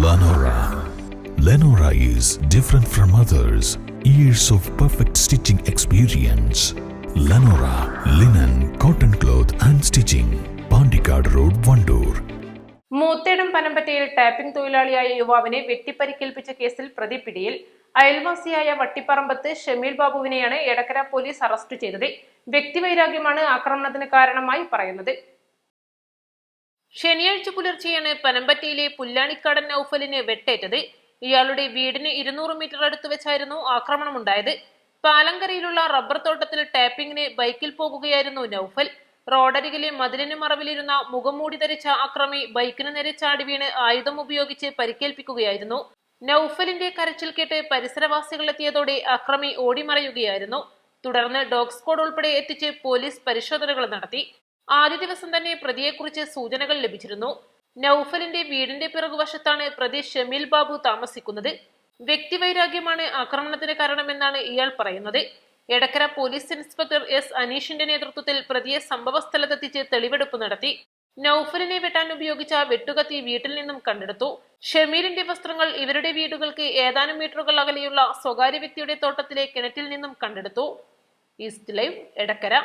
Lenora. Lenora is different from others. Years of perfect stitching experience. Lenora linen, cotton cloth and stitching. Pandikad Road, Vandoor. Moothedam പനമ്പറ്റയിൽ tapping തൊഴിലാളിയായ യുവാവിനെ വെട്ടിപ്പരിക്കേൽപ്പിച്ച കേസിൽ പ്രതി പിടിയിൽ. അയൽവാസിയായ വട്ടിപ്പറമ്പത്ത് ഷമീൽ ബാബുവിനെയാണ് എടക്കര പോലീസ് അറസ്റ്റ് ചെയ്തത്. വ്യക്തിവൈരാഗ്യമാണ് ആക്രമണത്തിന് കാരണമായി പറയുന്നത്. ശനിയാഴ്ച പുലർച്ചെയാണ് പനമ്പറ്റയിലെ പുല്ലാണിക്കാടൻ നൌഫലിന് വെട്ടേറ്റത്. ഇയാളുടെ വീടിന് 200 മീറ്റർ അടുത്ത് വെച്ചായിരുന്നു ആക്രമണമുണ്ടായത്. പാലങ്കരയിലുള്ള റബ്ബർ തോട്ടത്തിൽ ടാപ്പിംഗിന് ബൈക്കിൽ പോകുകയായിരുന്നു നൌഫൽ. റോഡരികിലെ മതിലിന് മറവിലിരുന്ന മുഖംമൂടി ധരിച്ച അക്രമി ബൈക്കിന് നേരെ ചാടി വീണ് ആയുധം ഉപയോഗിച്ച് പരിക്കേൽപ്പിക്കുകയായിരുന്നു. നൌഫലിന്റെ കരച്ചിൽ കേട്ട് പരിസരവാസികൾ എത്തിയതോടെ അക്രമി ഓടിമറയുകയായിരുന്നു. തുടർന്ന് ഡോഗ് സ്ക്വാഡ് ഉൾപ്പെടെ എത്തിച്ച് പോലീസ് പരിശോധനകൾ നടത്തി. ആദ്യ ദിവസം തന്നെ പ്രതിയെക്കുറിച്ച് സൂചനകൾ ലഭിച്ചിരുന്നു. നൌഫലിന്റെ വീടിന്റെ പിറകുവശത്താണ് പ്രതി ഷമീൽ ബാബു താമസിക്കുന്നത്. വ്യക്തിവൈരാഗ്യമാണ് ആക്രമണത്തിന് കാരണമെന്നാണ് ഇയാൾ പറയുന്നത്. എടക്കര പോലീസ് ഇൻസ്പെക്ടർ എസ് അനീഷിന്റെ നേതൃത്വത്തിൽ പ്രതിയെ സംഭവ സ്ഥലത്തെത്തിച്ച് തെളിവെടുപ്പ് നടത്തി. നൌഫലിനെ വെട്ടാൻ ഉപയോഗിച്ച വെട്ടുകത്തി വീട്ടിൽ നിന്നും കണ്ടെടുത്തു. ഷമീലിന്റെ വസ്ത്രങ്ങൾ ഇവരുടെ വീടുകൾക്ക് ഏതാനും മീറ്ററുകൾ അകലെയുള്ള സ്വകാര്യ വ്യക്തിയുടെ തോട്ടത്തിലെ കിണറ്റിൽ നിന്നും കണ്ടെടുത്തു. East live, Edakkara.